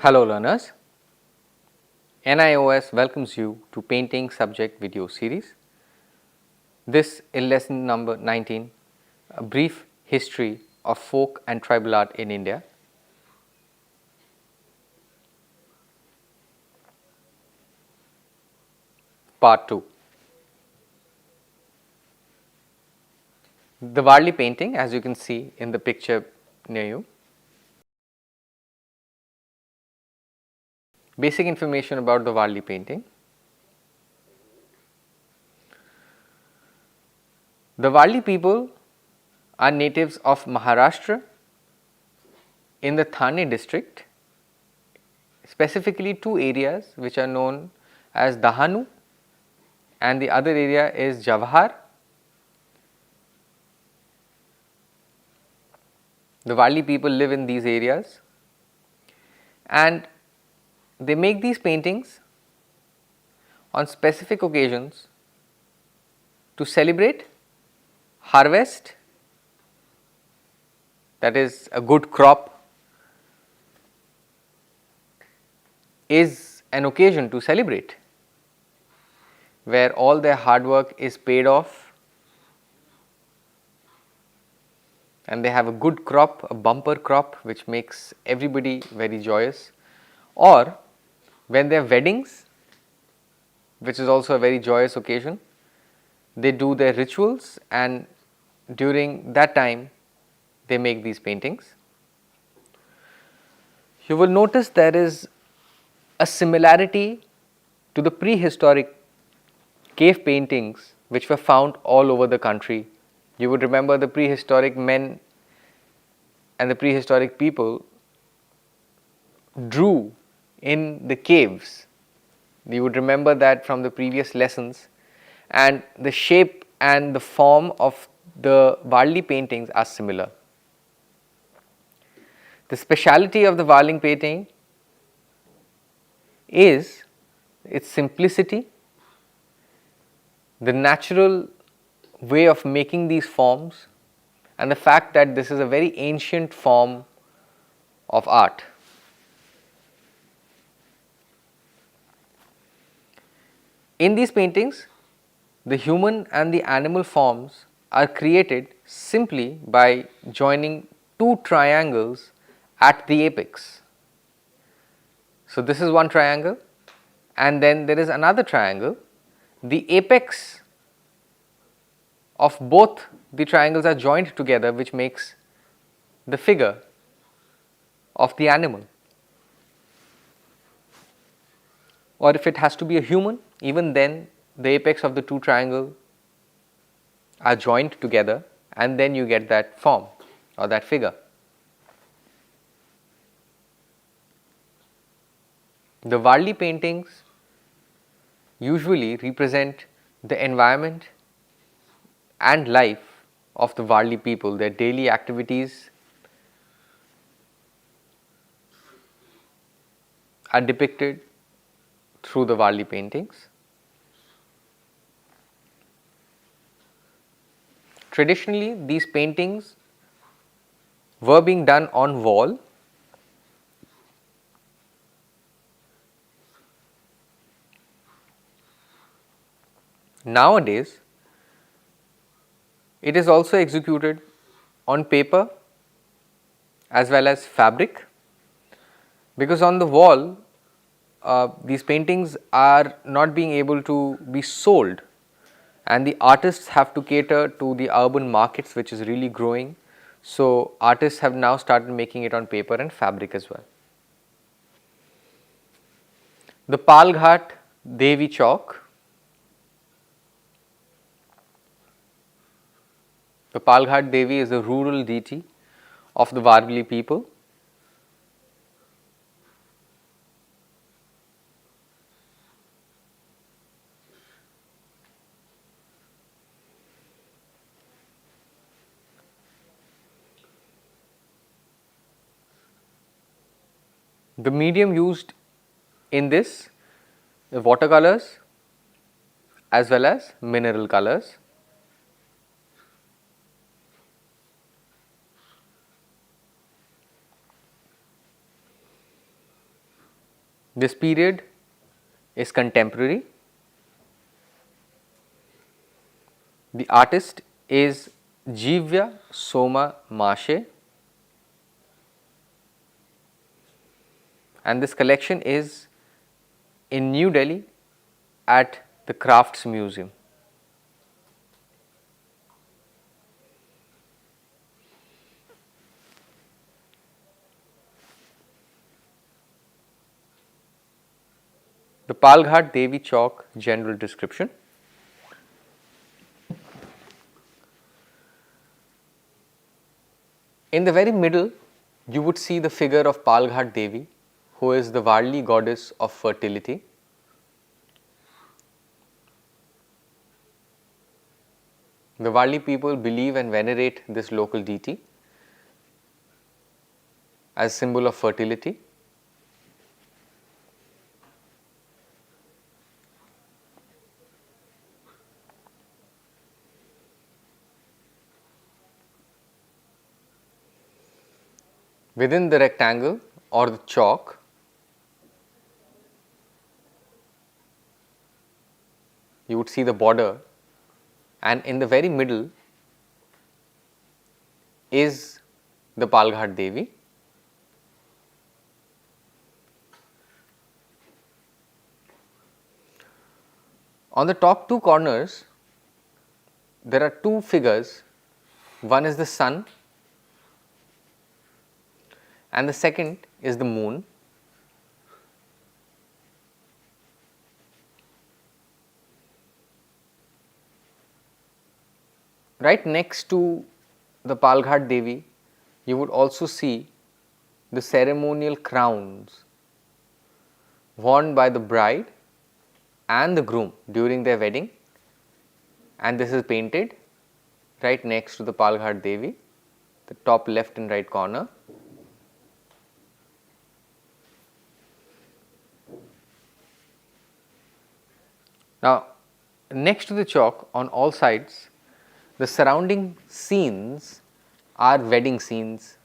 Hello learners, NIOS welcomes you to painting subject video series. This is lesson number 19, a brief history of folk and tribal art in India. Part 2. The Varli painting, as you can see in the picture near you. Basic information about the Varli painting. The Varli people are natives of Maharashtra in the Thane district, specifically two areas which are known as Dahanu and the other area is Javhar. The Varli people live in these areas and they make these paintings on specific occasions to celebrate harvest, that is a good crop is an occasion to celebrate, where all their hard work is paid off and they have a good crop, a bumper crop which makes everybody very joyous, or when their weddings, which is also a very joyous occasion, they do their rituals and during that time they make these paintings. You will notice there is a similarity to the prehistoric cave paintings which were found all over the country. You would remember the prehistoric men and the prehistoric people drew in the caves. You would remember that from the previous lessons, and the shape and the form of the Varli paintings are similar. The speciality of the Varli painting is its simplicity, the natural way of making these forms, and the fact that this is a very ancient form of art. In these paintings, the human and the animal forms are created simply by joining two triangles at the apex. So, this is one triangle and then there is another triangle. The apex of both the triangles are joined together, which makes the figure of the animal. Or if it has to be a human, even then the apex of the two triangles are joined together and then you get that form or that figure. The Varli paintings usually represent the environment and life of the Varli people, their daily activities are depicted through the Varli paintings. Traditionally, these paintings were being done on wall. Nowadays, it is also executed on paper as well as fabric, because on the wall these paintings are not being able to be sold and the artists have to cater to the urban markets which is really growing. So, artists have now started making it on paper and fabric as well. The Palghat Devi Chowk. The Palghat Devi is a rural deity of the Varli people. The medium used in this are watercolors as well as mineral colors. This period is contemporary. The artist is Jivya Soma Mashe, and this collection is in New Delhi at the Crafts Museum. The Palghat Devi Chalk general description. In the very middle, you would see the figure of Palghat Devi, who is the Varli goddess of fertility. The Varli people believe and venerate this local deity as symbol of fertility. Within the rectangle or the chalk, you would see the border, and in the very middle is the Palghat Devi. On the top two corners, there are two figures. One is the sun and the second is the moon. Right next to the Palghat Devi, you would also see the ceremonial crowns worn by the bride and the groom during their wedding, and this is painted right next to the Palghat Devi, the top left and right corner. Now, next to the chalk on all sides, the surrounding scenes are wedding scenes.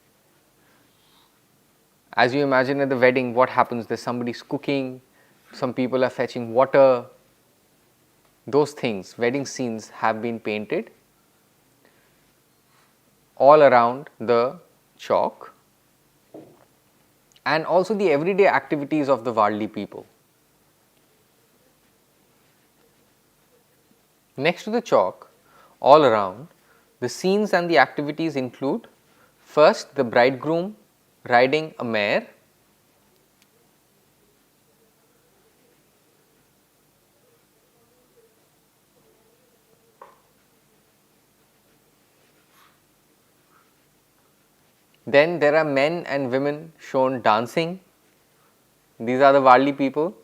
As you imagine at the wedding, what happens? There's somebody's cooking, some people are fetching water. Those things, wedding scenes, have been painted all around the chalk, and also the everyday activities of the Varli people. Next to the chalk, all around, the scenes and the activities include: first, the bridegroom riding a mare, then there are men and women shown dancing. These are the Varli people.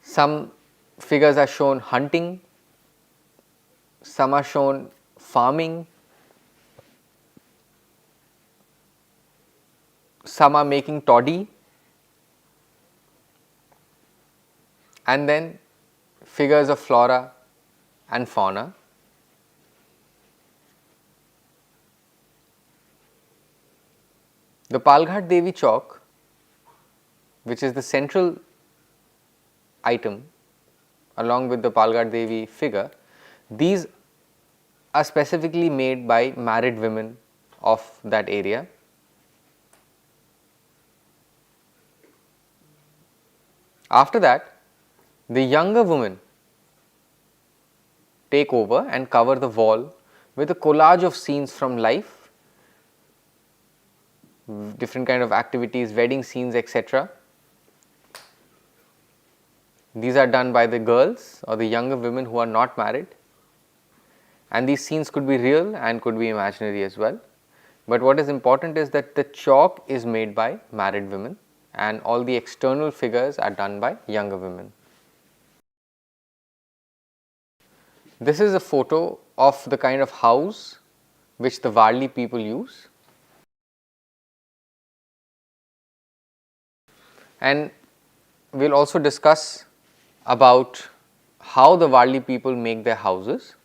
Some figures are shown hunting, some are shown farming, some are making toddy, and then figures of flora and fauna. The Palghat Devi chalk, which is the central item along with the Palghat Devi figure, these are specifically made by married women of that area. After that, the younger women take over and cover the wall with a collage of scenes from life, different kind of activities, wedding scenes, etc. These are done by the girls or the younger women who are not married, and these scenes could be real and could be imaginary as well. But what is important is that the chalk is made by married women and all the external figures are done by younger women. This is a photo of the kind of house which the Varli people use, and we will also discuss about how the Varli people make their houses.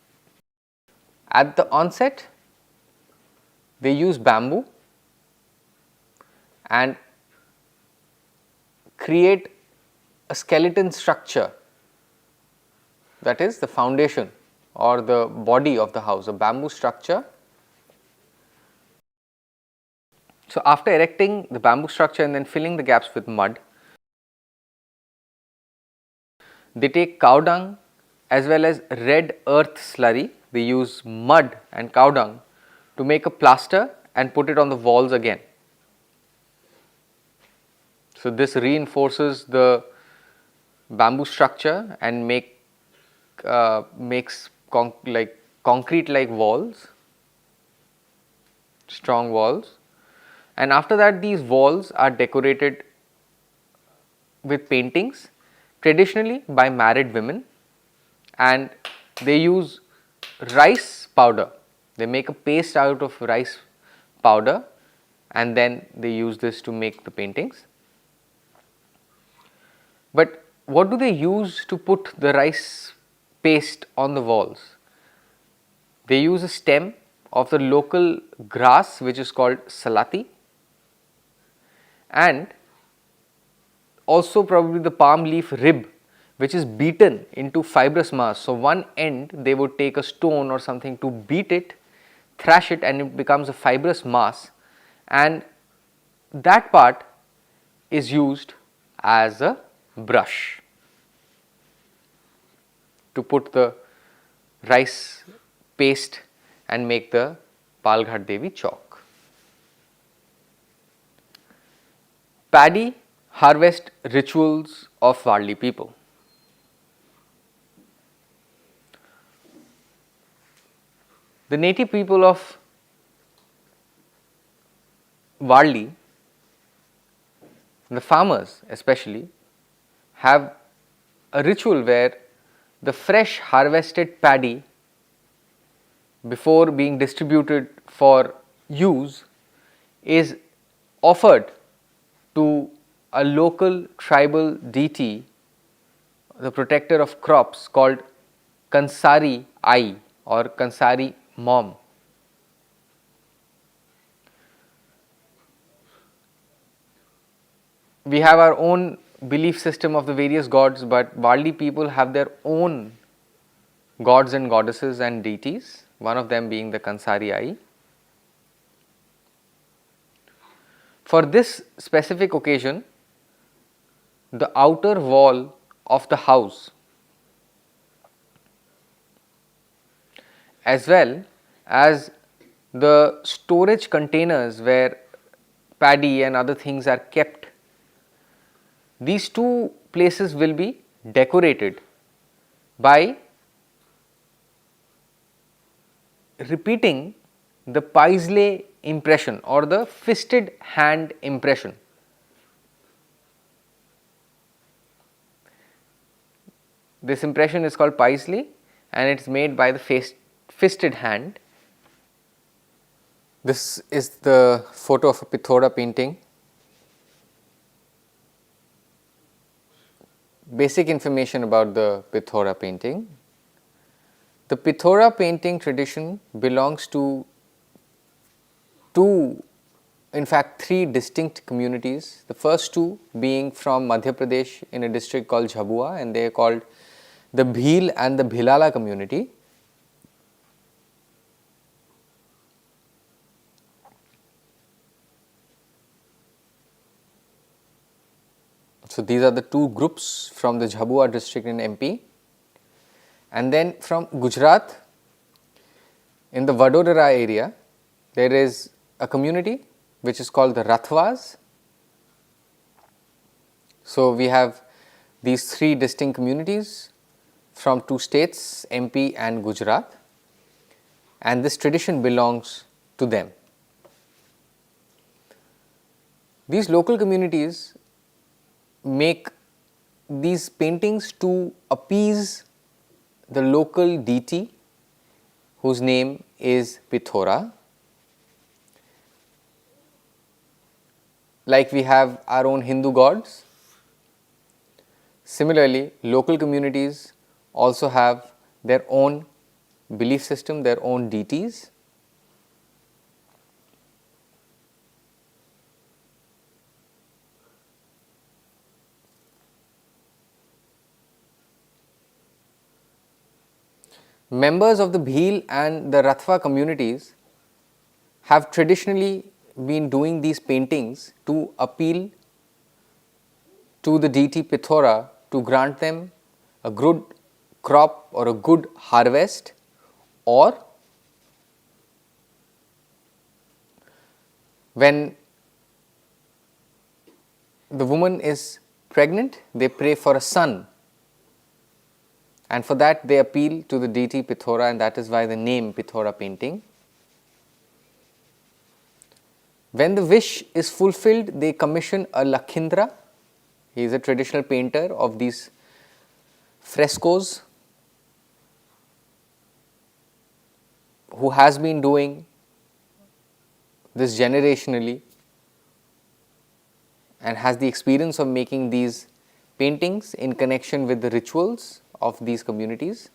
At the onset, they use bamboo and create a skeleton structure, that is the foundation or the body of the house, a bamboo structure. So, after erecting the bamboo structure and then filling the gaps with mud, they take cow dung as well as red earth slurry. They use mud and cow dung to make a plaster and put it on the walls again. So, this reinforces the bamboo structure and makes concrete like walls, strong walls, and after that these walls are decorated with paintings, traditionally by married women, and they use rice powder. They make a paste out of rice powder and then they use this to make the paintings. But what do they use to put the rice paste on the walls? They use a stem of the local grass which is called salati, and also probably the palm leaf rib, which is beaten into fibrous mass. So, one end they would take a stone or something to beat it, thrash it, and it becomes a fibrous mass, and that part is used as a brush to put the rice paste and make the Palghat Devi chalk. Paddy harvest rituals of Warli people. The native people of Warli, the farmers especially, have a ritual where the fresh harvested paddy, before being distributed for use, is offered to a local tribal deity, the protector of crops, called Kansari Ai or Kansari Mom. We have our own belief system of the various gods, but Warli people have their own gods and goddesses and deities, one of them being the Kansari Ai. For this specific occasion, the outer wall of the house as well as the storage containers where paddy and other things are kept, these two places will be decorated by repeating the paisley impression or the fisted hand impression. This impression is called paisley and it is made by the fisted hand. This is the photo of a Pithora painting. Basic information about the Pithora painting. The Pithora painting tradition belongs to three distinct communities. The first two being from Madhya Pradesh in a district called Jhabua, and they are called the Bhil and the Bhilala community. So, these are the two groups from the Jhabua district in MP. And then from Gujarat, in the Vadodara area, there is a community which is called the Rathwas. So, we have these three distinct communities from two states, MP and Gujarat, and this tradition belongs to them. These local communities make these paintings to appease the local deity whose name is Pithora. Like we have our own Hindu gods, similarly local communities also have their own belief system, their own deities. Members of the Bhil and the Rathwa communities have traditionally been doing these paintings to appeal to the deity Pithora to grant them a good crop or a good harvest, or when the woman is pregnant, they pray for a son, and for that they appeal to the deity Pithora, and that is why the name Pithora painting. When the wish is fulfilled, they commission a Lakhindra. He is a traditional painter of these frescoes who has been doing this generationally and has the experience of making these paintings in connection with the rituals of these communities.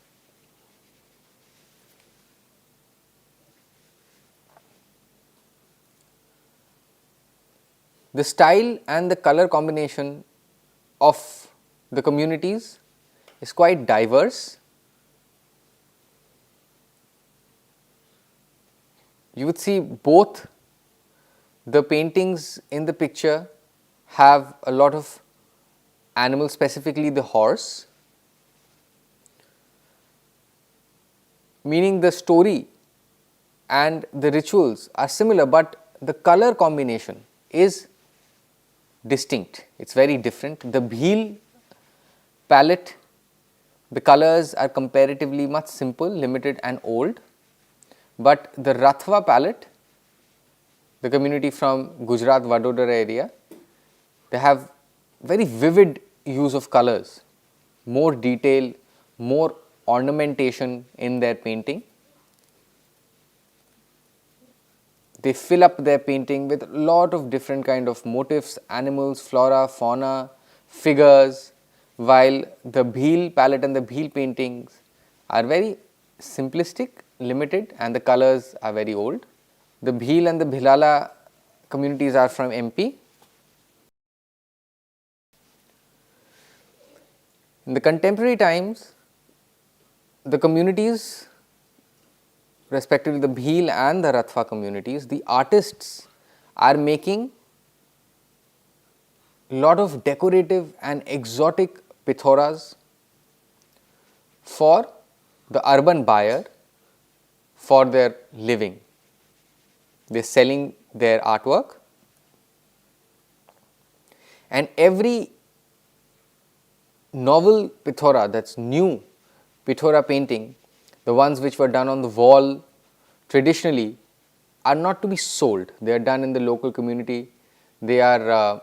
The style and the color combination of the communities is quite diverse. You would see both the paintings in the picture have a lot of animals, specifically the horse, meaning the story and the rituals are similar, but the color combination is distinct. It is very different. The Bhil palette, the colors are comparatively much simple, limited and old, but the Rathwa palette, the community from Gujarat, Vadodara area, they have very vivid use of colors, more detail, more ornamentation in their painting. They fill up their painting with a lot of different kind of motifs, animals, flora, fauna, figures, while the Bhil palette and the Bhil paintings are very simplistic, limited, and the colors are very old. The Bhil and the Bhilala communities are from MP. In the contemporary times, the communities, respectively the Bhil and the Rathwa communities, the artists are making lot of decorative and exotic pithoras for the urban buyer for their living. They are selling their artwork, and every novel pithora, that is new pithora painting, the ones which were done on the wall traditionally, are not to be sold. They are done in the local community. They are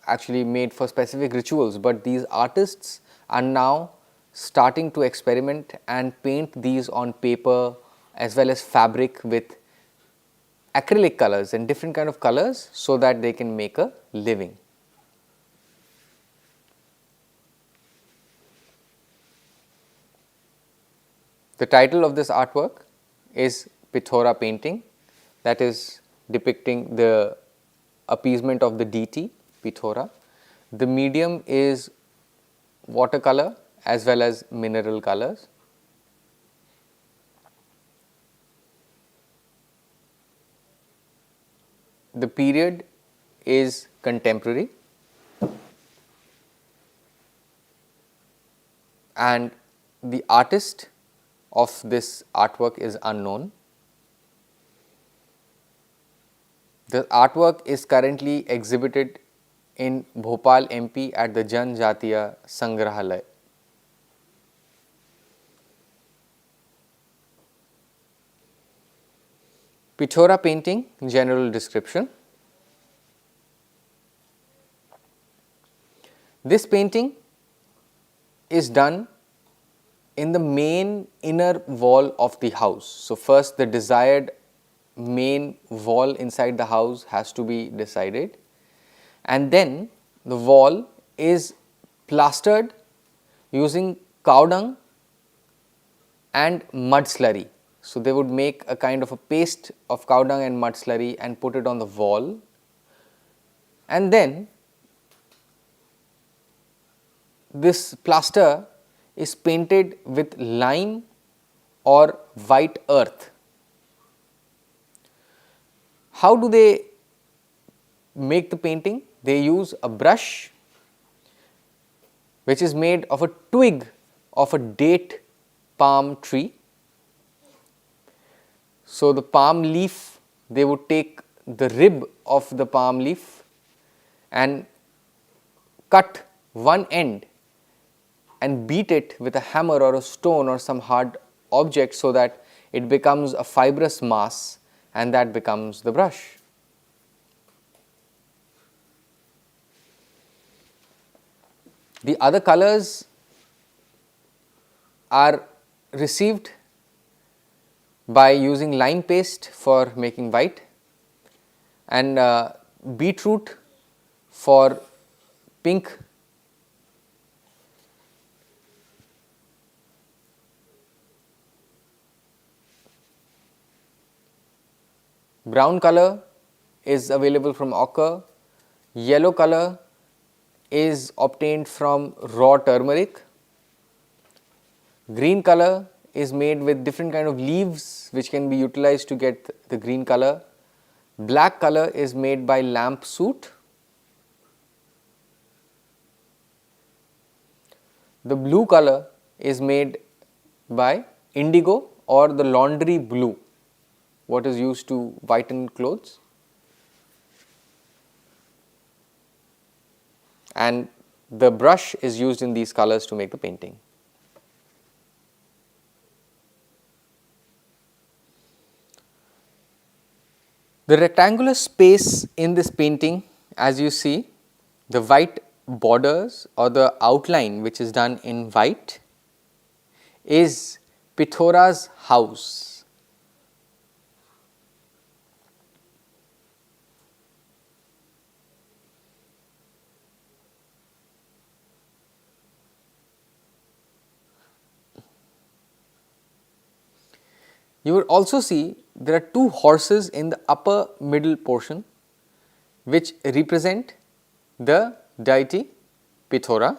actually made for specific rituals, but these artists are now starting to experiment and paint these on paper as well as fabric with acrylic colors and different kind of colors, so that they can make a living. The title of this artwork is Pithora painting, that is depicting the appeasement of the deity Pithora. The medium is watercolor as well as mineral colors. The period is contemporary, and the artist of this artwork is unknown. The artwork is currently exhibited in Bhopal, MP at the Janjatiya Sangrahalaya. Pithora painting, general description. This painting is done in the main inner wall of the house. So, first the desired main wall inside the house has to be decided, and then the wall is plastered using cow dung and mud slurry. So, they would make a kind of a paste of cow dung and mud slurry and put it on the wall, and then this plaster is painted with lime or white earth. How do they make the painting? They use a brush which is made of a twig of a date palm tree. So, the palm leaf, they would take the rib of the palm leaf and cut one end and beat it with a hammer or a stone or some hard object so that it becomes a fibrous mass, and that becomes the brush. The other colors are received by using lime paste for making white and beetroot for pink, brown color is available from ochre, yellow color is obtained from raw turmeric, green color is made with different kind of leaves which can be utilized to get the green color, black color is made by lamp soot, the blue color is made by indigo or the laundry blue, what is used to whiten clothes, and the brush is used in these colors to make the painting. The rectangular space in this painting, as you see, the white borders or the outline which is done in white is Pithora's house. You will also see there are two horses in the upper middle portion which represent the deity Pithora.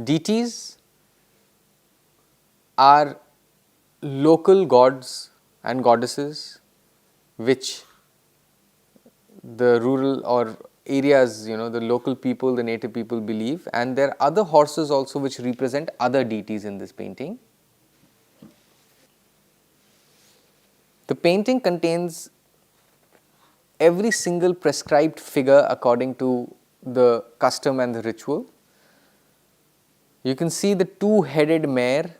Deities are local gods and goddesses which the rural or areas, the local people, the native people believe, and there are other horses also which represent other deities in this painting. The painting contains every single prescribed figure according to the custom and the ritual. You can see the two-headed mare,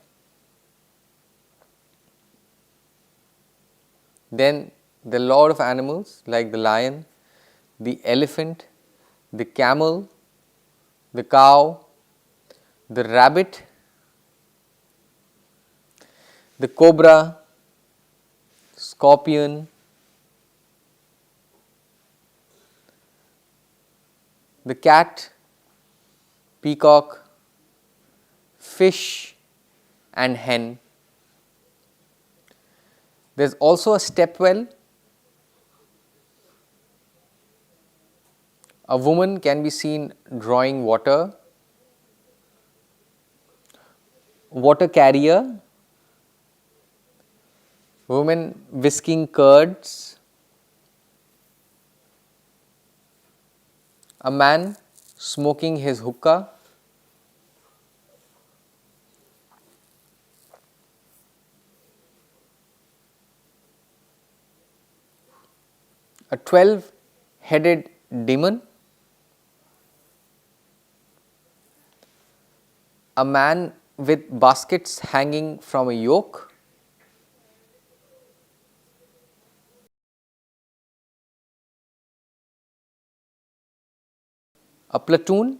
then the lord of animals like the lion, the elephant, the camel, the cow, the rabbit, the cobra, scorpion, the cat, peacock, fish and hen. There is also a step well. A woman can be seen drawing water, water carrier, woman whisking curds, a man smoking his hookah, a 12-headed demon, a man with baskets hanging from a yoke, a platoon,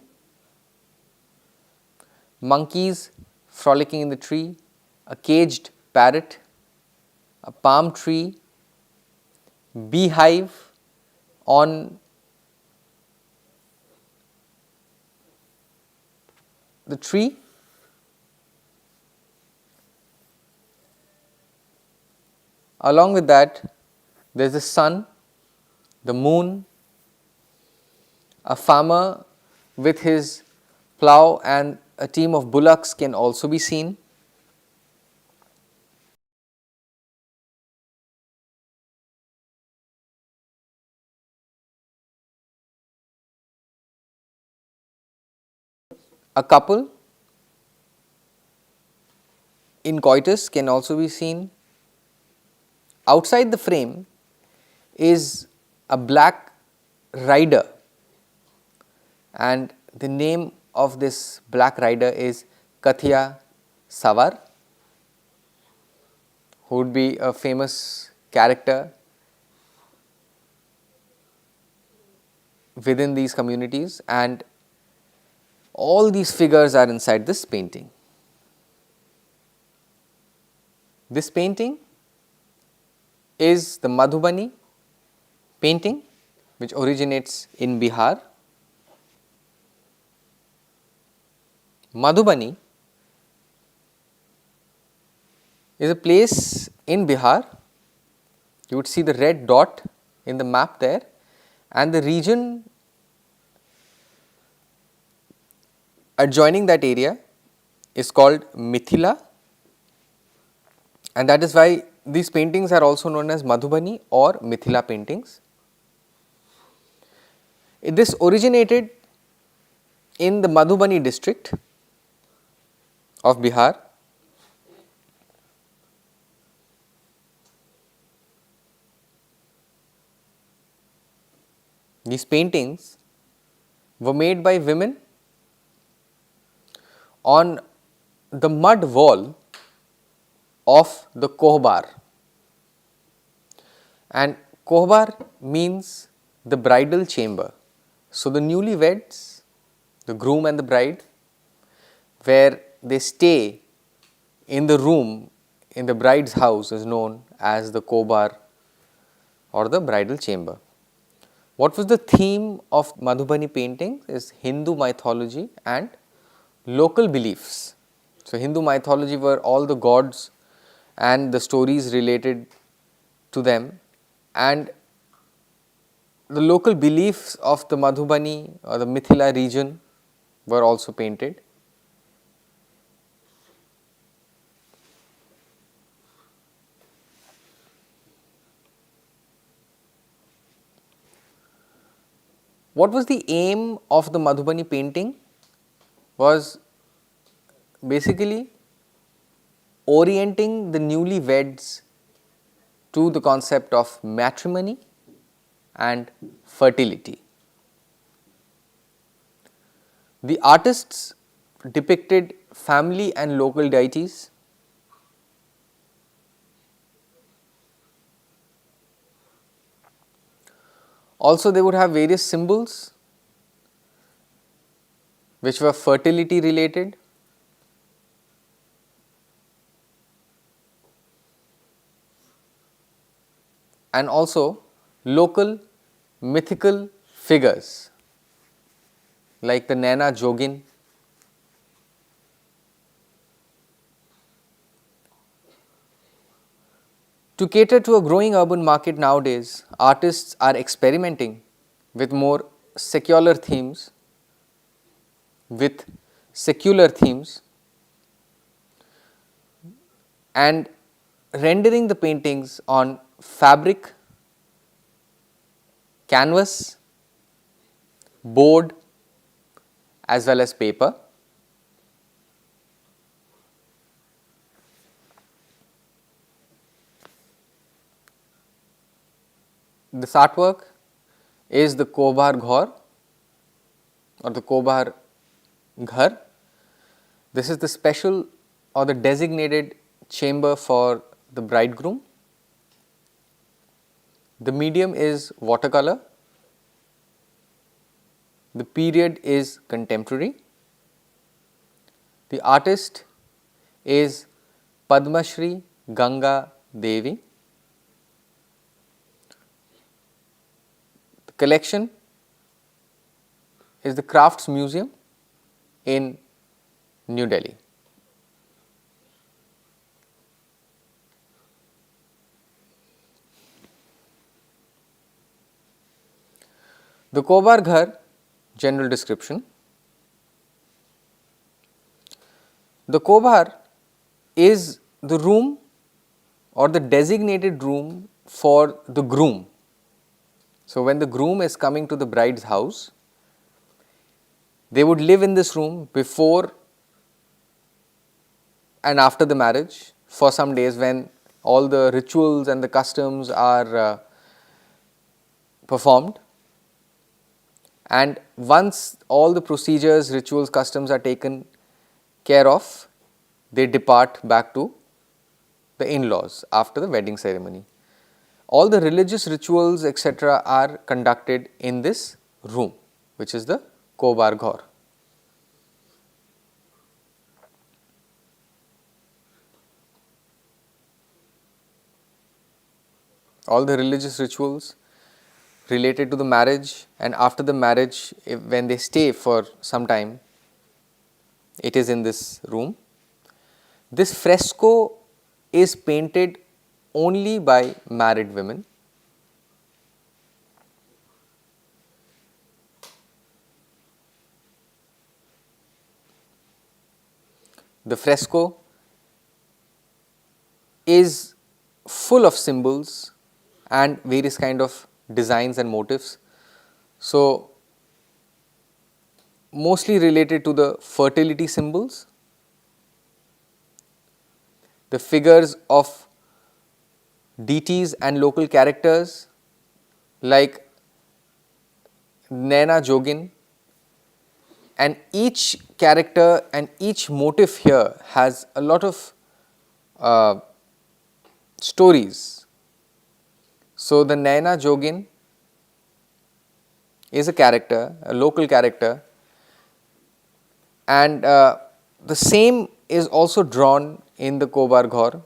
monkeys frolicking in the tree, a caged parrot, a palm tree, beehive on the tree, along with that there is the sun, the moon, A farmer with his plough and a team of bullocks can also be seen. A couple in coitus can also be seen. Outside the frame is a black rider, and the name of this black rider is Kathiya Savar, who would be a famous character within these communities, and all these figures are inside this painting. This painting is the Madhubani painting, which originates in Bihar. Madhubani is a place in Bihar. You would see the red dot in the map there, and the region adjoining that area is called Mithila, and that is why these paintings are also known as Madhubani or Mithila paintings. This originated in the Madhubani district of Bihar. These paintings were made by women on the mud wall of the kohbar, and kohbar means the bridal chamber. So, the newlyweds, the groom and the bride, where they stay in the room in the bride's house is known as the kohbar or the bridal chamber. What was the theme of Madhubani paintings is Hindu mythology and local beliefs. So, Hindu mythology were all the gods and the stories related to them, and the local beliefs of the Madhubani or the Mithila region were also painted. What was the aim of the Madhubani painting? Was basically orienting the newlyweds to the concept of matrimony and fertility. The artists depicted family and local deities. Also, they would have various symbols which were fertility related. And also local mythical figures like the Naina Jogin. To cater to a growing urban market nowadays, artists are experimenting with more secular themes, and rendering the paintings on fabric, canvas, board as well as paper. This artwork is the Kohbar Ghar or the Kohbar Ghar. This is the special or the designated chamber for the bridegroom. The medium is watercolor. The period is contemporary. The artist is Padma Shri Ganga Devi. The collection is the Crafts Museum in New Delhi. The Kohbar Ghar general description. The kobar is the room or the designated room for the groom. So, when the groom is coming to the bride's house, they would live in this room before and after the marriage for some days when all the rituals and the customs are performed. And once all the procedures, rituals, customs are taken care of, they depart back to the in-laws after the wedding ceremony. All the religious rituals etc. are conducted in this room, which is the kobar ghor. All the religious rituals related to the marriage, and after the marriage, when they stay for some time, it is in this room. This fresco is painted only by married women. The fresco is full of symbols and various kind of designs and motifs. So, mostly related to the fertility symbols, the figures of deities and local characters like Naina Jogin, and each character and each motif here has a lot of stories. So, the Naina Jogin is a character, a local character, and the same is also drawn in the kobar ghor.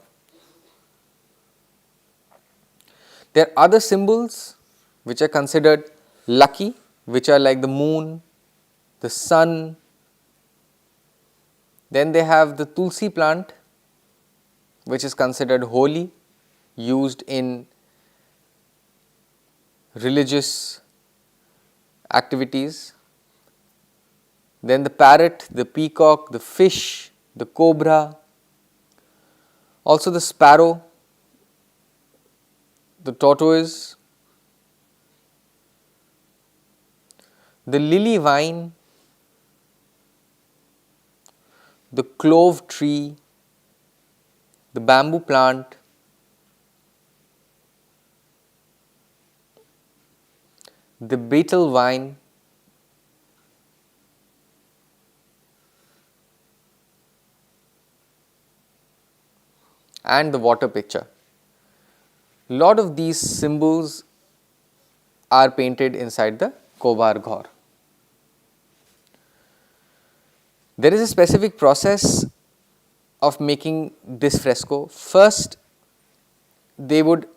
There are other symbols which are considered lucky, which are like the moon, the sun. Then they have the tulsi plant, which is considered holy, used in religious activities. Then the parrot, the peacock, the fish, the cobra, also the sparrow, the tortoise, the lily vine, the clove tree, the bamboo plant, the betel vine, and the water picture. Lot of these symbols are painted inside the kobar ghor. There is a specific process of making this fresco. First, they would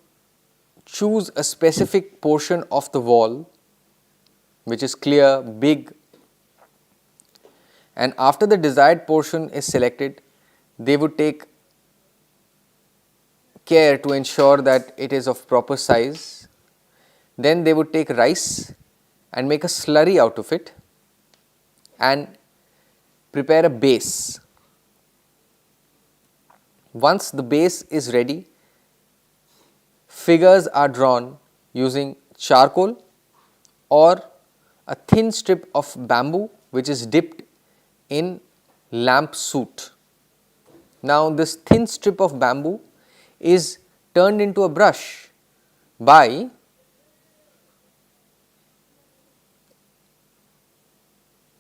choose a specific portion of the wall which is clear, big, and after the desired portion is selected, they would take care to ensure that it is of proper size. Then they would take rice and make a slurry out of it and prepare a base. Once the base is ready, figures are drawn using charcoal or a thin strip of bamboo which is dipped in lamp soot. Now, this thin strip of bamboo is turned into a brush by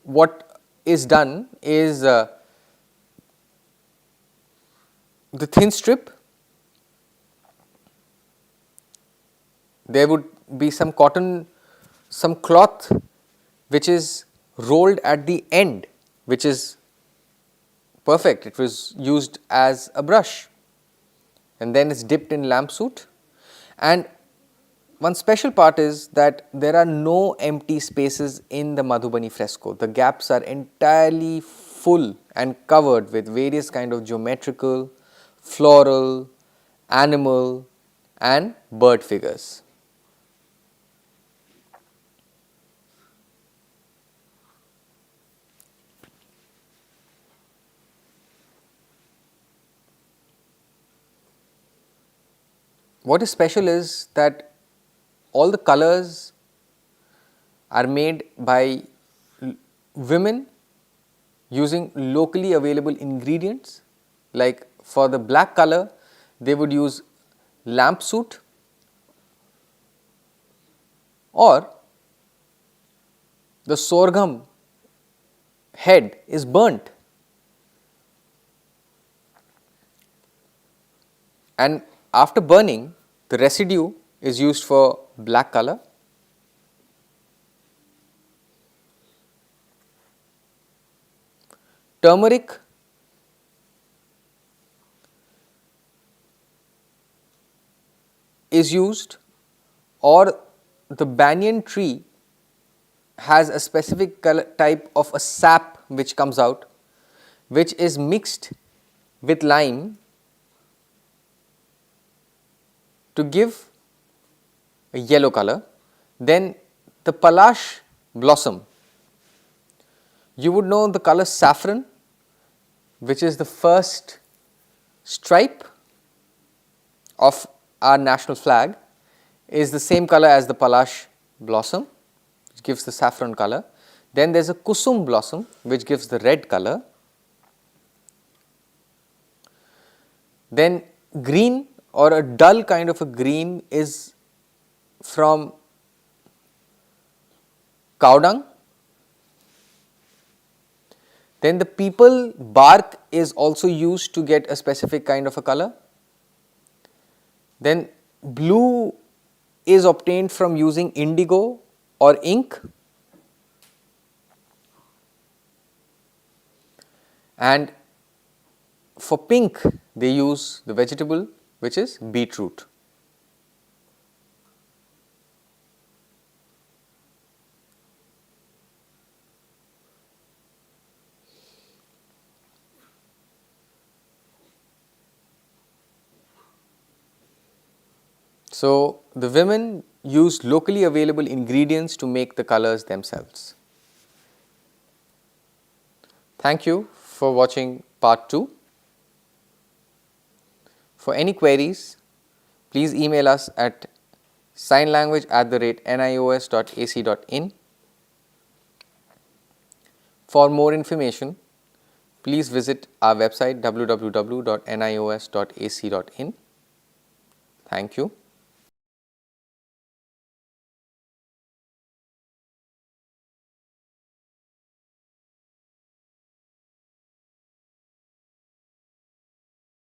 what is done is the thin strip, there would be some cotton, some cloth which is rolled at the end, which is perfect, it was used as a brush, and then it is dipped in lamp soot. And one special part is that there are no empty spaces in the Madhubani fresco. The gaps are entirely full and covered with various kind of geometrical, floral, animal and bird figures. what is special is that all the colors are made by women using locally available ingredients. Like for the black color, they would use lamp soot, or the sorghum head is burnt, and after burning the residue is used for black color. Turmeric is used, or the banyan tree has a specific color type of a sap which comes out, which is mixed with lime to give a yellow color. Then the palash blossom, you would know the color saffron, which is the first stripe of our national flag, is the same color as the palash blossom, which gives the saffron color. Then there is a kusum blossom, which gives the red color. Then green, or a dull kind of a green, is from cow dung. Then the peepal bark is also used to get a specific kind of a color. Then blue is obtained from using indigo or ink, and for pink they use the vegetable which is beetroot. So, the women used locally available ingredients to make the colors themselves. Thank you for watching part 2. For any queries, please email us at signlanguage@nios.ac.in. For more information, please visit our website www.nios.ac.in. Thank you.